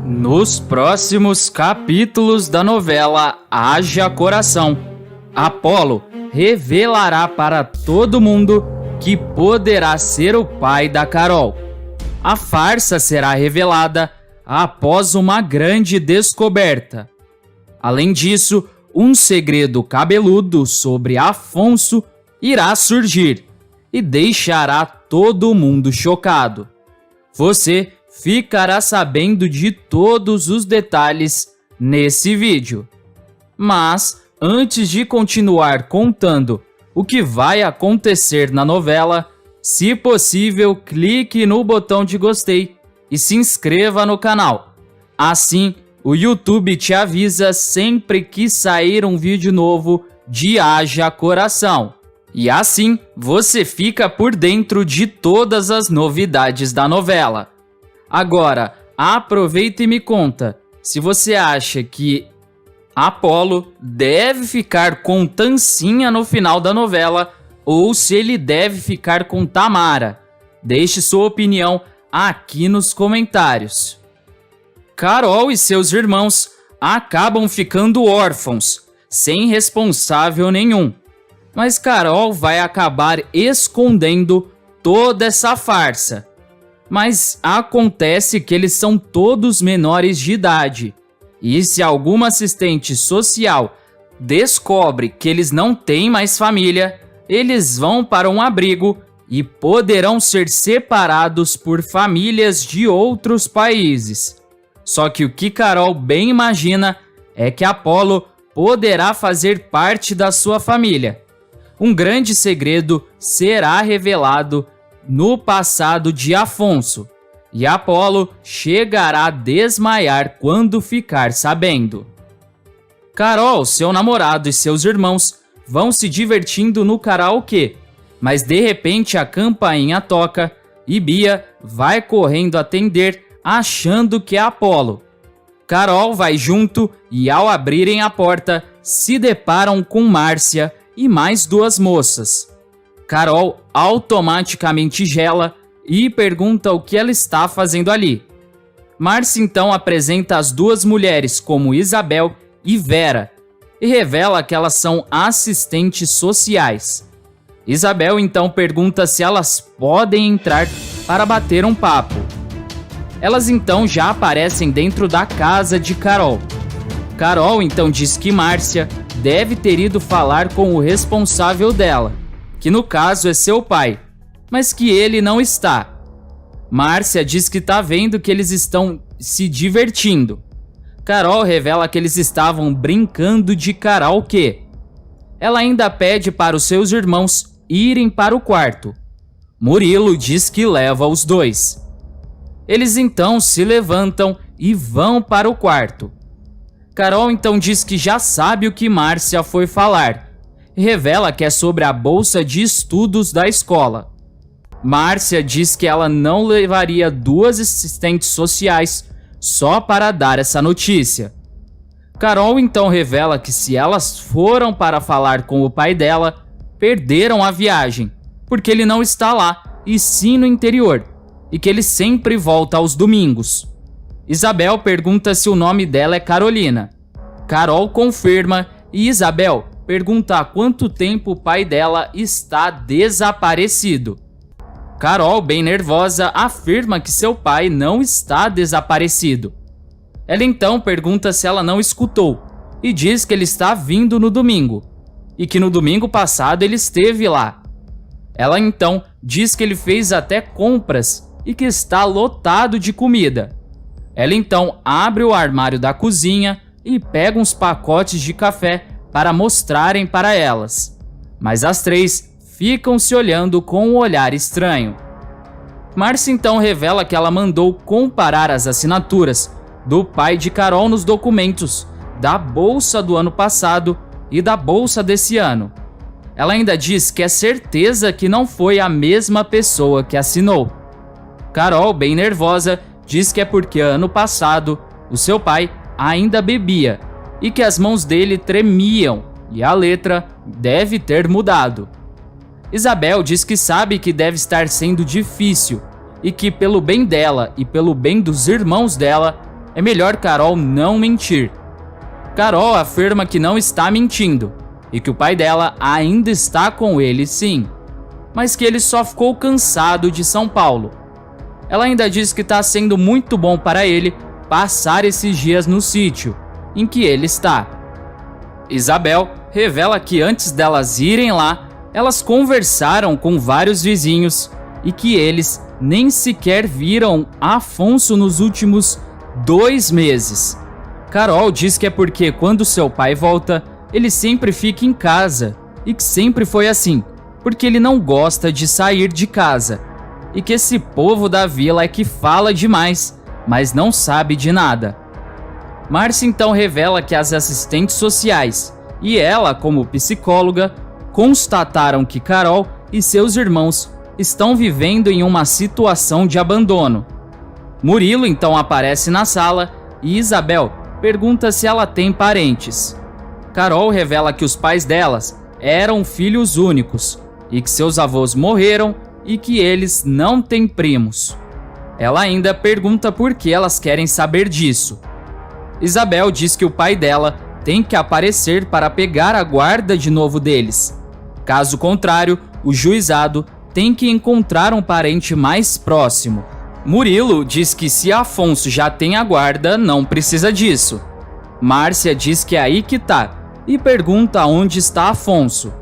Nos próximos capítulos da novela Haja Coração, Apolo revelará para todo mundo que poderá ser o pai da Carol. A farsa será revelada após uma grande descoberta. Além disso, um segredo cabeludo sobre Afonso irá surgir e deixará todo mundo chocado. Você ficará sabendo de todos os detalhes nesse vídeo. Mas, antes de continuar contando o que vai acontecer na novela, se possível, clique no botão de gostei e se inscreva no canal. Assim, o YouTube te avisa sempre que sair um vídeo novo de Haja Coração. E assim, você fica por dentro de todas as novidades da novela. Agora, aproveita e me conta se você acha que Apolo deve ficar com Tancinha no final da novela ou se ele deve ficar com Tamara. Deixe sua opinião aqui nos comentários. Carol e seus irmãos acabam ficando órfãos, sem responsável nenhum. Mas Carol vai acabar escondendo toda essa farsa. Mas acontece que eles são todos menores de idade. E se alguma assistente social descobre que eles não têm mais família, eles vão para um abrigo e poderão ser separados por famílias de outros países. Só que o que Carol bem imagina é que Apolo poderá fazer parte da sua família. Um grande segredo será revelado no passado de Afonso, e Apolo chegará a desmaiar quando ficar sabendo. Carol, seu namorado e seus irmãos vão se divertindo no karaokê, mas de repente a campainha toca e Bia vai correndo atender, achando que é Apolo. Carol vai junto e, ao abrirem a porta, se deparam com Márcia e mais duas moças. Carol automaticamente gela e pergunta o que ela está fazendo ali. Márcia então apresenta as duas mulheres como Isabel e Vera e revela que elas são assistentes sociais. Isabel então pergunta se elas podem entrar para bater um papo. Elas então já aparecem dentro da casa de Carol. Carol então diz que Márcia deve ter ido falar com o responsável dela, que no caso é seu pai, mas que ele não está. Márcia diz que está vendo que eles estão se divertindo. Carol revela que eles estavam brincando de karaokê. Ela ainda pede para os seus irmãos irem para o quarto. Murilo diz que leva os dois. Eles então se levantam e vão para o quarto. Carol então diz que já sabe o que Márcia foi falar. Revela que é sobre a bolsa de estudos da escola. Márcia diz que ela não levaria duas assistentes sociais só para dar essa notícia. Carol então revela que se elas foram para falar com o pai dela, perderam a viagem, porque ele não está lá, e sim no interior, e que ele sempre volta aos domingos. Isabel pergunta se o nome dela é Carolina. Carol confirma e Isabel pergunta há quanto tempo o pai dela está desaparecido. Carol, bem nervosa, afirma que seu pai não está desaparecido. Ela então pergunta se ela não escutou e diz que ele está vindo no domingo e que no domingo passado ele esteve lá. Ela então diz que ele fez até compras e que está lotado de comida. Ela então abre o armário da cozinha e pega uns pacotes de café para mostrarem para elas. Mas as três ficam se olhando com um olhar estranho. Márcia então revela que ela mandou comparar as assinaturas do pai de Carol nos documentos da bolsa do ano passado e da bolsa desse ano. Ela ainda diz que é certeza que não foi a mesma pessoa que assinou. Carol, bem nervosa, diz que é porque ano passado o seu pai ainda bebia e que as mãos dele tremiam e a letra deve ter mudado. Isabel diz que sabe que deve estar sendo difícil e que, pelo bem dela e pelo bem dos irmãos dela, é melhor Carol não mentir. Carol afirma que não está mentindo e que o pai dela ainda está com ele sim, mas que ele só ficou cansado de São Paulo. Ela ainda diz que está sendo muito bom para ele passar esses dias no sítio em que ele está. Isabel revela que antes delas irem lá, elas conversaram com vários vizinhos e que eles nem sequer viram Afonso nos últimos 2 meses. Carol diz que é porque quando seu pai volta, ele sempre fica em casa e que sempre foi assim, porque ele não gosta de sair de casa e que esse povo da vila é que fala demais, mas não sabe de nada. Márcia então revela que as assistentes sociais e ela, como psicóloga, constataram que Carol e seus irmãos estão vivendo em uma situação de abandono. Murilo então aparece na sala e Isabel pergunta se ela tem parentes. Carol revela que os pais delas eram filhos únicos e que seus avós morreram e que eles não têm primos. Ela ainda pergunta por que elas querem saber disso. Isabel diz que o pai dela tem que aparecer para pegar a guarda de novo deles. Caso contrário, o juizado tem que encontrar um parente mais próximo. Murilo diz que se Afonso já tem a guarda, não precisa disso. Márcia diz que é aí que tá e pergunta onde está Afonso.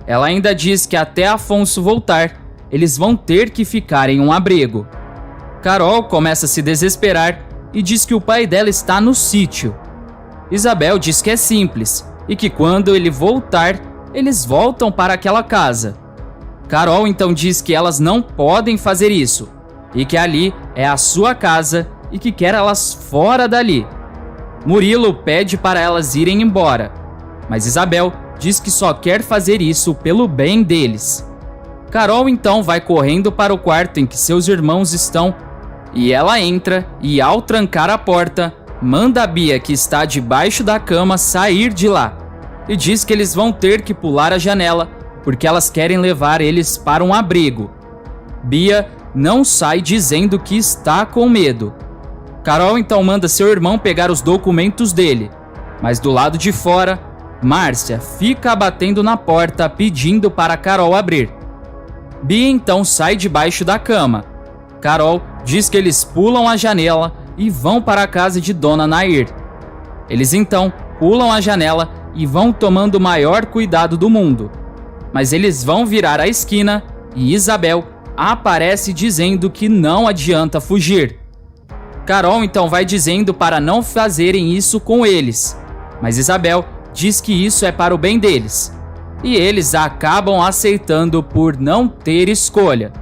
Ela ainda diz que até Afonso voltar, eles vão ter que ficar em um abrigo. Carol começa a se desesperar e diz que o pai dela está no sítio. Isabel diz que é simples e que quando ele voltar, eles voltam para aquela casa. Carol então diz que elas não podem fazer isso e que ali é a sua casa e que quer elas fora dali. Murilo pede para elas irem embora, mas Isabel diz que só quer fazer isso pelo bem deles. Carol então vai correndo para o quarto em que seus irmãos estão e ela entra e, ao trancar a porta, manda a Bia, que está debaixo da cama, sair de lá e diz que eles vão ter que pular a janela porque elas querem levar eles para um abrigo. Bia não sai dizendo que está com medo. Carol então manda seu irmão pegar os documentos dele, mas do lado de fora, Márcia fica batendo na porta pedindo para Carol abrir. Bia então sai debaixo da cama. Carol diz que eles pulam a janela e vão para a casa de Dona Nair. Eles então pulam a janela e vão tomando o maior cuidado do mundo. Mas eles vão virar a esquina e Isabel aparece dizendo que não adianta fugir. Carol então vai dizendo para não fazerem isso com eles, mas Isabel diz que isso é para o bem deles. E eles acabam aceitando por não ter escolha.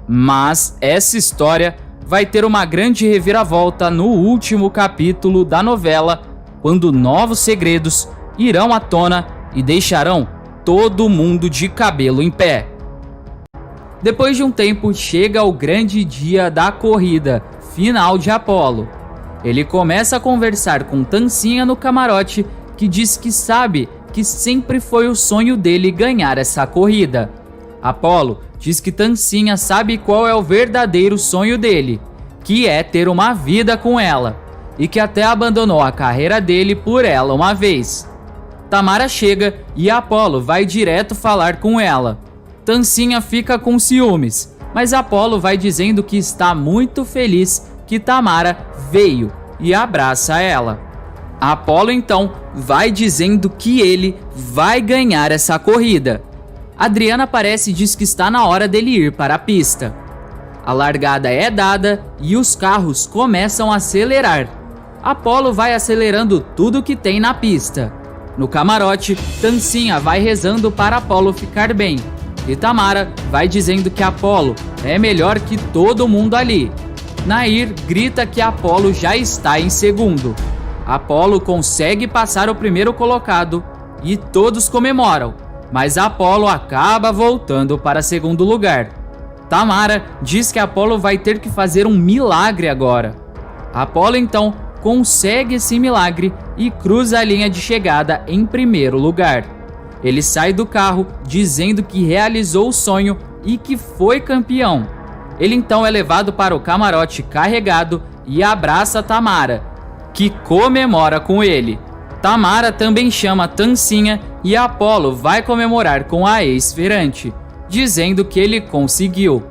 Mas essa história vai ter uma grande reviravolta no último capítulo da novela, quando novos segredos irão à tona e deixarão todo mundo de cabelo em pé. Depois de um tempo, chega o grande dia da corrida final de Apolo. Ele começa a conversar com Tancinha no camarote, que diz que sabe que sempre foi o sonho dele ganhar essa corrida. Apolo diz que Tancinha sabe qual é o verdadeiro sonho dele, que é ter uma vida com ela, e que até abandonou a carreira dele por ela uma vez. Tamara chega e Apolo vai direto falar com ela. Tancinha fica com ciúmes, mas Apolo vai dizendo que está muito feliz que Tamara veio e abraça ela. Apolo então vai dizendo que ele vai ganhar essa corrida. Adriana aparece e diz que está na hora dele ir para a pista. A largada é dada e os carros começam a acelerar. Apolo vai acelerando tudo que tem na pista. No camarote, Tancinha vai rezando para Apolo ficar bem. E Tamara vai dizendo que Apolo é melhor que todo mundo ali. Nair grita que Apolo já está em segundo. Apolo consegue passar o primeiro colocado e todos comemoram, mas Apolo acaba voltando para segundo lugar. Tamara diz que Apolo vai ter que fazer um milagre agora. Apolo então consegue esse milagre e cruza a linha de chegada em primeiro lugar. Ele sai do carro dizendo que realizou o sonho e que foi campeão. Ele então é levado para o camarote carregado e abraça Tamara, que comemora com ele. Tamara também chama Tancinha e Apolo vai comemorar com a ex-feirante, dizendo que ele conseguiu.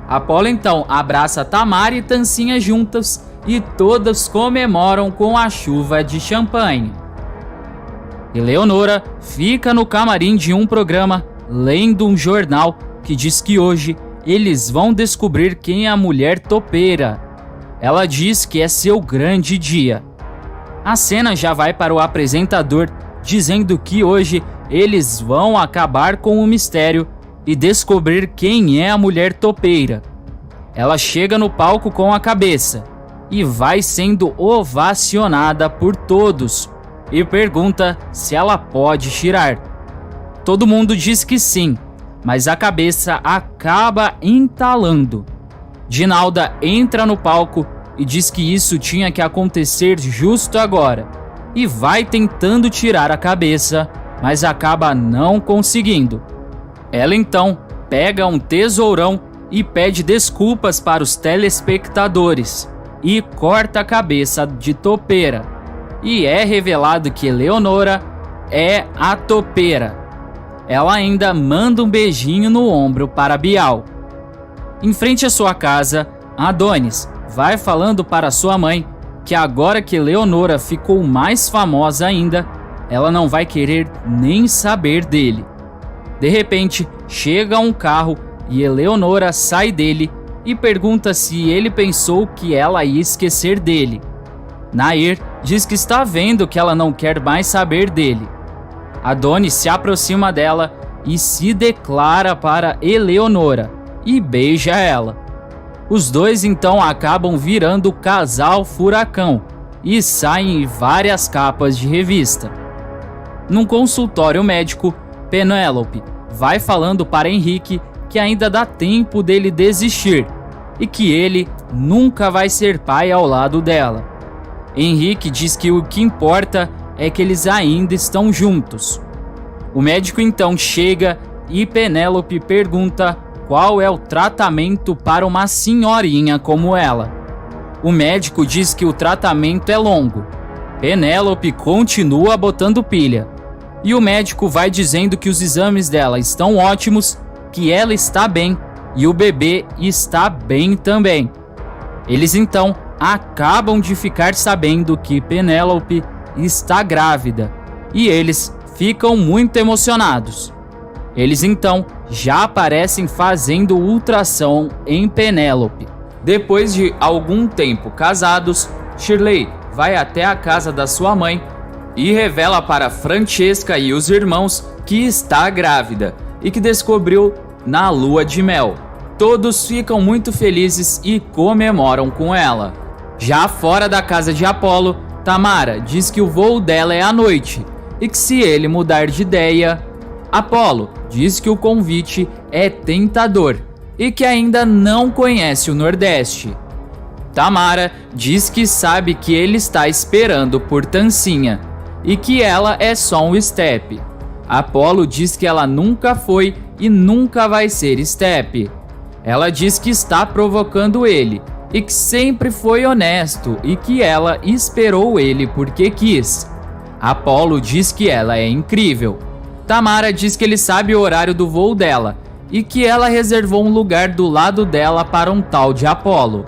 Apolo então abraça Tamara e Tancinha juntas e todas comemoram com a chuva de champanhe. Eleonora fica no camarim de um programa lendo um jornal que diz que hoje eles vão descobrir quem é a mulher topeira. Ela diz que é seu grande dia. A cena já vai para o apresentador dizendo que hoje eles vão acabar com o mistério e descobrir quem é a mulher topeira. Ela chega no palco com a cabeça e vai sendo ovacionada por todos e pergunta se ela pode tirar. Todo mundo diz que sim, mas a cabeça acaba entalando. Dinalda entra no palco e diz que isso tinha que acontecer justo agora e vai tentando tirar a cabeça, mas acaba não conseguindo. Ela então pega um tesourão e pede desculpas para os telespectadores e corta a cabeça de topeira. E é revelado que Eleonora é a topeira. Ela ainda manda um beijinho no ombro para Bial. Em frente à sua casa, Adonis vai falando para sua mãe que agora que Eleonora ficou mais famosa ainda, ela não vai querer nem saber dele. De repente, chega um carro e Eleonora sai dele e pergunta se ele pensou que ela ia esquecer dele. Nair diz que está vendo que ela não quer mais saber dele. Adonis se aproxima dela e se declara para Eleonora e beija ela. Os dois então acabam virando o casal furacão e saem em várias capas de revista. Num consultório médico, Penélope vai falando para Henrique que ainda dá tempo dele desistir e que ele nunca vai ser pai ao lado dela. Henrique diz que o que importa é que eles ainda estão juntos. O médico então chega e Penélope pergunta qual é o tratamento para uma senhorinha como ela. O médico diz que o tratamento é longo. Penélope continua botando pilha. E o médico vai dizendo que os exames dela estão ótimos, que ela está bem e o bebê está bem também. Eles então acabam de ficar sabendo que Penélope está grávida e eles ficam muito emocionados. Eles então já aparecem fazendo ultrassom em Penélope. Depois de algum tempo casados, Shirley vai até a casa da sua mãe e revela para Francesca e os irmãos que está grávida e que descobriu na lua de mel. Todos ficam muito felizes e comemoram com ela. Já fora da casa de Apolo, Tamara diz que o voo dela é à noite e que se ele mudar de ideia, Apolo diz que o convite é tentador e que ainda não conhece o Nordeste. Tamara diz que sabe que ele está esperando por Tancinha e que ela é só um step. Apolo diz que ela nunca foi e nunca vai ser step. Ela diz que está provocando ele e que sempre foi honesto e que ela esperou ele porque quis. Apolo diz que ela é incrível. Tamara diz que ele sabe o horário do voo dela e que ela reservou um lugar do lado dela para um tal de Apolo.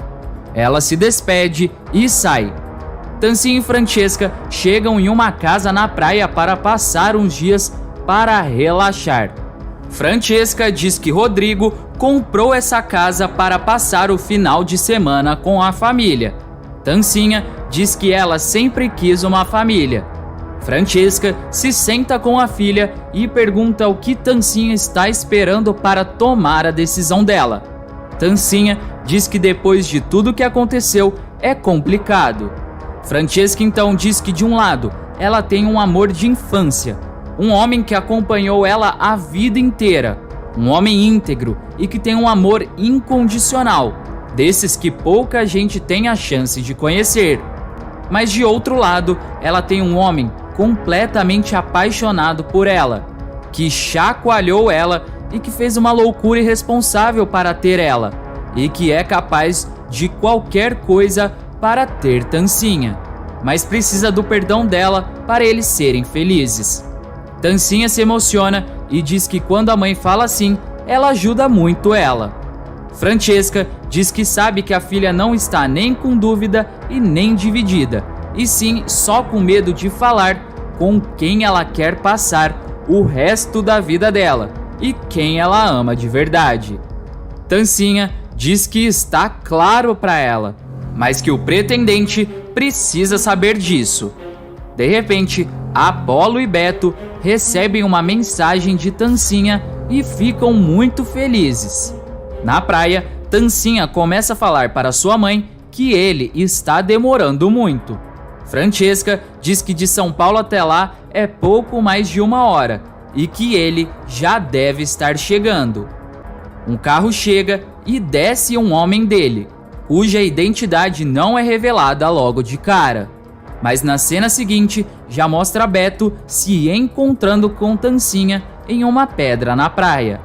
Ela se despede e sai. Tancinha e Francesca chegam em uma casa na praia para passar uns dias para relaxar. Francesca diz que Rodrigo comprou essa casa para passar o final de semana com a família. Tancinha diz que ela sempre quis uma família. Francesca se senta com a filha e pergunta o que Tancinha está esperando para tomar a decisão dela. Tancinha diz que depois de tudo que aconteceu é complicado. Francesca então diz que de um lado ela tem um amor de infância, um homem que acompanhou ela a vida inteira, um homem íntegro e que tem um amor incondicional, desses que pouca gente tem a chance de conhecer. Mas de outro lado, ela tem um homem completamente apaixonado por ela, que chacoalhou ela e que fez uma loucura irresponsável para ter ela, e que é capaz de qualquer coisa para ter Tancinha. mas precisa do perdão dela para eles serem felizes. Tancinha se emociona e diz que quando a mãe fala assim, ela ajuda muito ela. Francesca diz que sabe que a filha não está nem com dúvida e nem dividida, e sim só com medo de falar com quem ela quer passar o resto da vida dela e quem ela ama de verdade. Tancinha diz que está claro para ela, mas que o pretendente precisa saber disso. De repente, Apolo e Beto recebem uma mensagem de Tancinha e ficam muito felizes. Na praia, Tancinha começa a falar para sua mãe que ele está demorando muito. Francesca diz que de São Paulo até lá é pouco mais de 1 hora e que ele já deve estar chegando. Um carro chega e desce um homem dele, cuja identidade não é revelada logo de cara. Mas na cena seguinte já mostra Beto se encontrando com Tancinha em uma pedra na praia.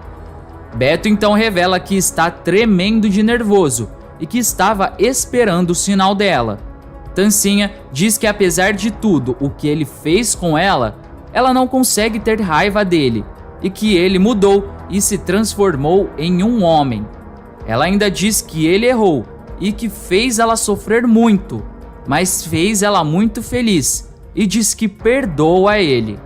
Beto então revela que está tremendo de nervoso e que estava esperando o sinal dela. Tancinha diz que apesar de tudo o que ele fez com ela, ela não consegue ter raiva dele e que ele mudou e se transformou em um homem. Ela ainda diz que ele errou e que fez ela sofrer muito, mas fez ela muito feliz e diz que perdoa ele.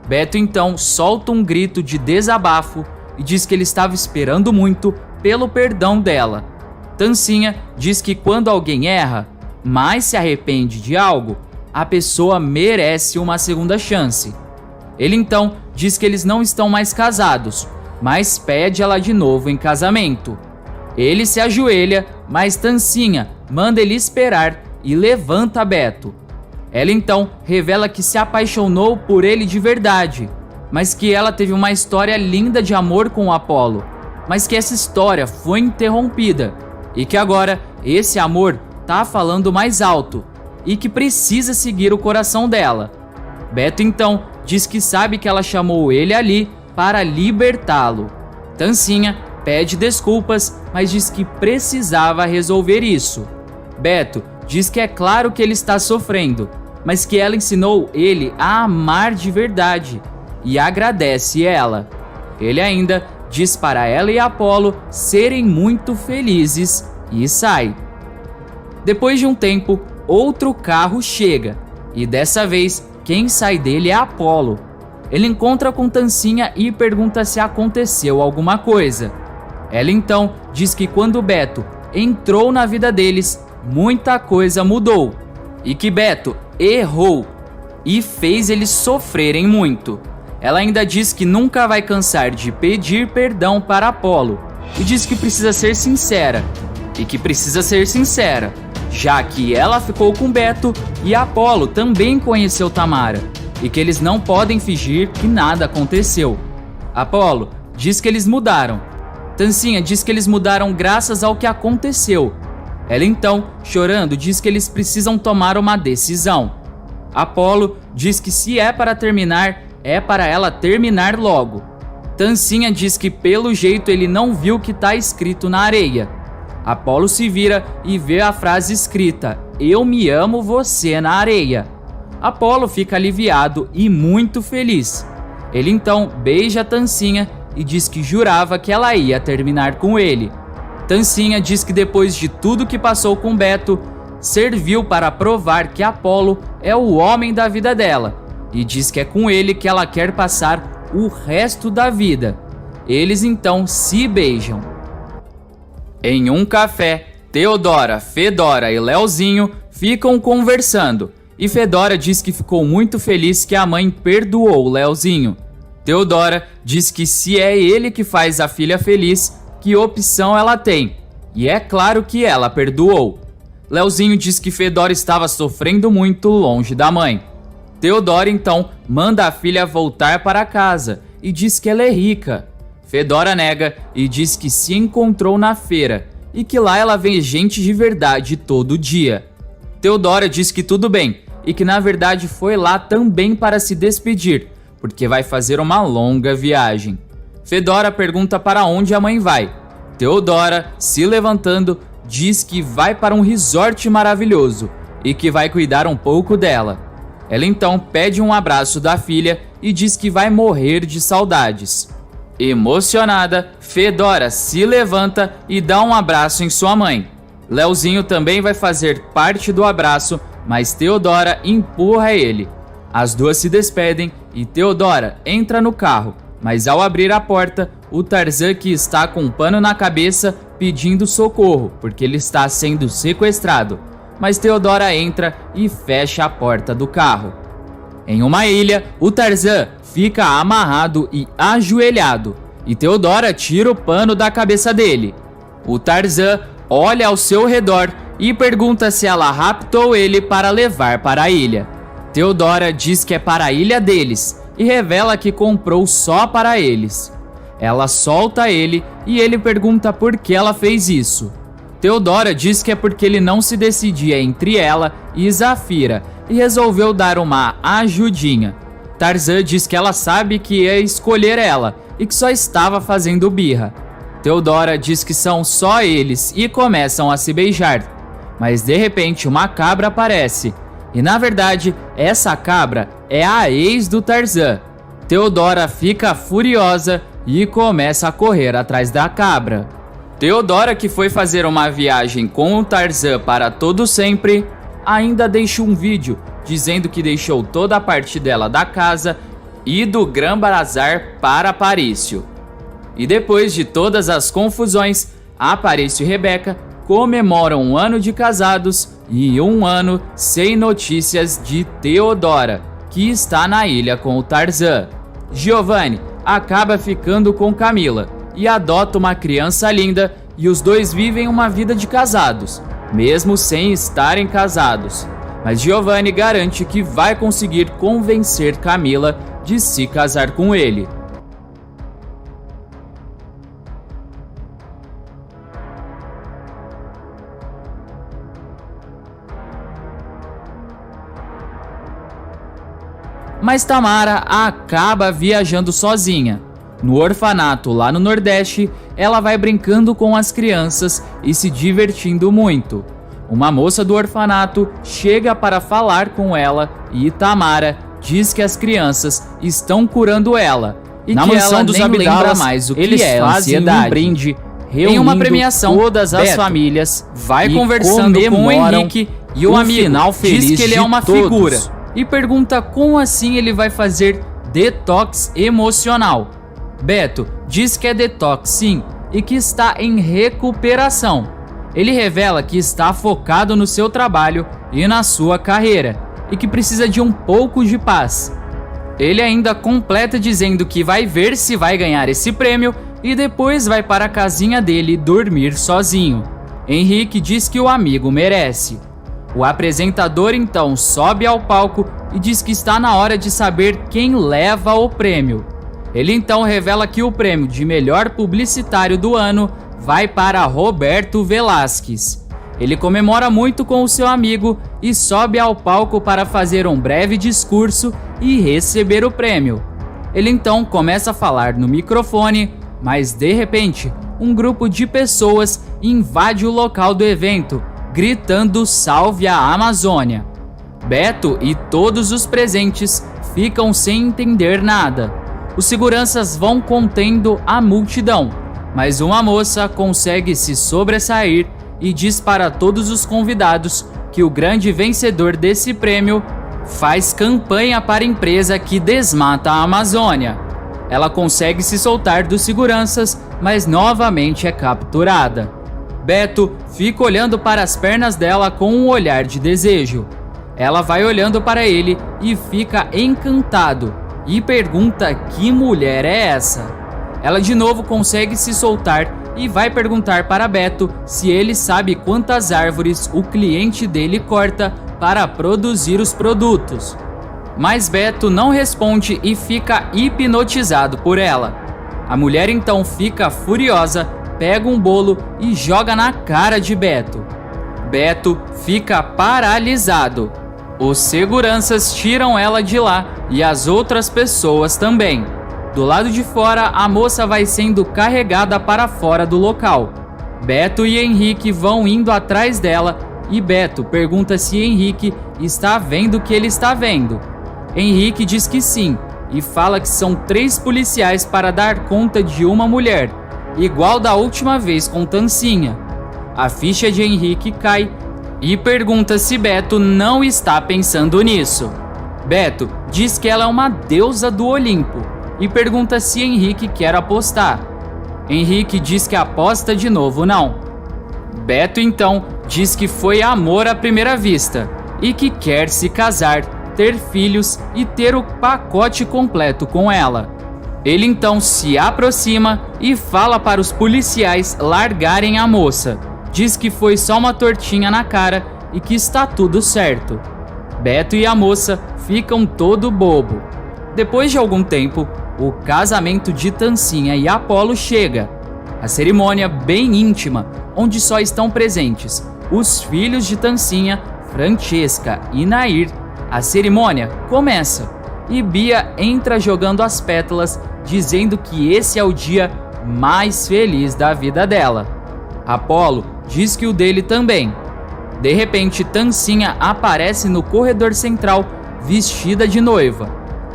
Beto então solta um grito de desabafo e diz que ele estava esperando muito pelo perdão dela. Tancinha diz que quando alguém erra, mas se arrepende de algo, a pessoa merece uma segunda chance. Ele então diz que eles não estão mais casados, mas pede ela de novo em casamento. Ele se ajoelha, mas Tancinha manda ele esperar e levanta Beto. Ela então revela que se apaixonou por ele de verdade, mas que ela teve uma história linda de amor com o Apolo, mas que essa história foi interrompida e que agora esse amor tá falando mais alto e que precisa seguir o coração dela. Beto então diz que sabe que ela chamou ele ali para libertá-lo. Tancinha pede desculpas, mas diz que precisava resolver isso. Beto diz que é claro que ele está sofrendo, mas que ela ensinou ele a amar de verdade e agradece ela. Ele ainda diz para ela e Apolo serem muito felizes e sai. Depois de um tempo, outro carro chega e dessa vez quem sai dele é Apolo. Ele encontra com Tancinha e pergunta se aconteceu alguma coisa. Ela então diz que quando Beto entrou na vida deles, muita coisa mudou e que Beto errou e fez eles sofrerem muito. Ela ainda diz que nunca vai cansar de pedir perdão para Apolo e diz que precisa ser sincera e que precisa ser sincera, já que ela ficou com Beto e Apolo também conheceu Tamara e que eles não podem fingir que nada aconteceu. Apolo diz que eles mudaram. Tancinha diz que eles mudaram graças ao que aconteceu. Ela então, chorando, diz que eles precisam tomar uma decisão. Apolo diz que se é para terminar, é para ela terminar logo. Tancinha diz que pelo jeito ele não viu o que está escrito na areia. Apolo se vira e vê a frase escrita: "Eu me amo você" na areia. Apolo fica aliviado e muito feliz. Ele então beija Tancinha e diz que jurava que ela ia terminar com ele. Tancinha diz que depois de tudo que passou com Beto, serviu para provar que Apolo é o homem da vida dela e diz que é com ele que ela quer passar o resto da vida. Eles então se beijam. Em um café, Teodora, Fedora e Leozinho ficam conversando e Fedora diz que ficou muito feliz que a mãe perdoou Leozinho. Teodora diz que se é ele que faz a filha feliz, que opção ela tem, e é claro que ela perdoou. Leozinho diz que Fedora estava sofrendo muito longe da mãe. Teodora então manda a filha voltar para casa e diz que ela é rica. Fedora nega e diz que se encontrou na feira e que lá ela vê gente de verdade todo dia. Teodora diz que tudo bem e que na verdade foi lá também para se despedir, porque vai fazer uma longa viagem. Fedora pergunta para onde a mãe vai. Teodora, se levantando, diz que vai para um resort maravilhoso e que vai cuidar um pouco dela. Ela então pede um abraço da filha e diz que vai morrer de saudades. Emocionada, Fedora se levanta e dá um abraço em sua mãe. Leozinho também vai fazer parte do abraço, mas Theodora empurra ele. As duas se despedem e Theodora entra no carro, mas ao abrir a porta, o Tarzan, que está com um pano na cabeça, pedindo socorro, porque ele está sendo sequestrado. Mas Theodora entra e fecha a porta do carro. Em uma ilha, o Tarzan fica amarrado e ajoelhado, e Theodora tira o pano da cabeça dele. O Tarzan olha ao seu redor e pergunta se ela raptou ele para levar para a ilha. Theodora diz que é para a ilha deles e revela que comprou só para eles. Ela solta ele e ele pergunta por que ela fez isso. Theodora diz que é porque ele não se decidia entre ela e Zafira e resolveu dar uma ajudinha. Tarzan diz que ela sabe que ia escolher ela e que só estava fazendo birra. Theodora diz que são só eles e começam a se beijar. Mas de repente uma cabra aparece. E na verdade, essa cabra é a ex do Tarzan. Theodora fica furiosa e começa a correr atrás da cabra. Theodora, que foi fazer uma viagem com o Tarzan para todo sempre, ainda deixa um vídeo dizendo que deixou toda a parte dela da casa e do Grã-Bazar para Aparício. E depois de todas as confusões, Aparício e Rebeca comemoram um ano de casados e um ano sem notícias de Theodora, que está na ilha com o Tarzan. Giovanni acaba ficando com Camila e adota uma criança linda e os dois vivem uma vida de casados, mesmo sem estarem casados. Mas Giovanni garante que vai conseguir convencer Camila de se casar com ele. Mas Tamara acaba viajando sozinha. No orfanato lá no Nordeste, ela vai brincando com as crianças e se divertindo muito. Uma moça do orfanato chega para falar com ela e Tamara diz que as crianças estão curando ela e na que mansão ela dos nem lembra Abdalas, mais o que eles é fazem ansiedade. um brinde Em uma premiação, todas as Beto famílias vai e conversando com o comemoram Henrique e o um amigo final feliz diz que ele é de uma todos. figura e pergunta como assim ele vai fazer detox emocional. Beto diz que é detox sim e que está em recuperação. Ele revela que está focado no seu trabalho e na sua carreira e que precisa de um pouco de paz. Ele ainda completa dizendo que vai ver se vai ganhar esse prêmio e depois vai para a casinha dele dormir sozinho. Henrique diz que o amigo merece. O apresentador então sobe ao palco e diz que está na hora de saber quem leva o prêmio. Ele então revela que o prêmio de melhor publicitário do ano vai para Roberto Velasquez. Ele comemora muito com o seu amigo e sobe ao palco para fazer um breve discurso e receber o prêmio. Ele então começa a falar no microfone, mas de repente, um grupo de pessoas invade o local do evento, gritando "Salve a Amazônia!". Beto e todos os presentes ficam sem entender nada. Os seguranças vão contendo a multidão, mas uma moça consegue se sobressair e diz para todos os convidados que o grande vencedor desse prêmio faz campanha para a empresa que desmata a Amazônia. Ela consegue se soltar dos seguranças, mas novamente é capturada. Beto fica olhando para as pernas dela com um olhar de desejo. Ela vai olhando para ele e fica encantado e pergunta que mulher é essa. Ela de novo consegue se soltar e vai perguntar para Beto se ele sabe quantas árvores o cliente dele corta para produzir os produtos. Mas Beto não responde e fica hipnotizado por ela. A mulher então fica furiosa, pega um bolo e joga na cara de Beto. Beto fica paralisado. Os seguranças tiram ela de lá e as outras pessoas também. Do lado de fora, a moça vai sendo carregada para fora do local. Beto e Henrique vão indo atrás dela e Beto pergunta se Henrique está vendo o que ele está vendo. Henrique diz que sim e fala que são 3 policiais para dar conta de uma mulher, igual da última vez com Tancinha. A ficha de Henrique cai e pergunta se Beto não está pensando nisso. Beto diz que ela é uma deusa do Olimpo e pergunta se Henrique quer apostar. Henrique diz que aposta de novo não. Beto então diz que foi amor à primeira vista e que quer se casar, ter filhos e ter o pacote completo com ela. Ele então se aproxima e fala para os policiais largarem a moça. Diz que foi só uma tortinha na cara e que está tudo certo. Beto e a moça ficam todo bobo. Depois de algum tempo, o casamento de Tancinha e Apolo chega. A cerimônia bem íntima, onde só estão presentes os filhos de Tancinha, Francesca e Nair. A cerimônia começa e Bia entra jogando as pétalas, dizendo que esse é o dia mais feliz da vida dela. Apolo diz que o dele também. De repente, Tancinha aparece no corredor central vestida de noiva.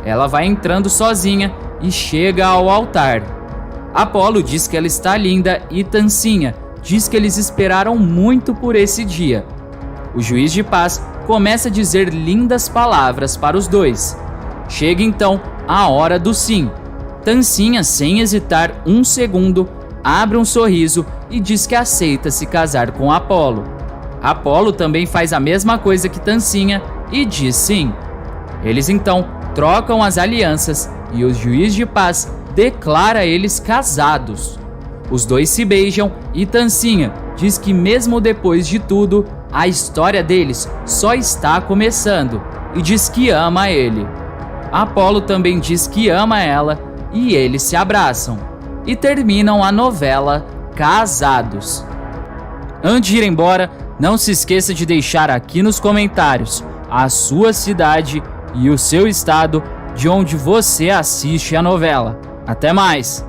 Ela vai entrando sozinha e chega ao altar. Apolo diz que ela está linda e Tancinha diz que eles esperaram muito por esse dia. O juiz de paz começa a dizer lindas palavras para os dois. Chega então a hora do sim. Tancinha, sem hesitar um segundo, abre um sorriso e diz que aceita se casar com Apolo. Apolo também faz a mesma coisa que Tancinha e diz sim. Eles então trocam as alianças e o juiz de paz declara eles casados. Os dois se beijam e Tancinha diz que mesmo depois de tudo, a história deles só está começando e diz que ama ele. Apolo também diz que ama ela e eles se abraçam e terminam a novela casados. Antes de ir embora, não se esqueça de deixar aqui nos comentários a sua cidade e o seu estado de onde você assiste a novela. Até mais!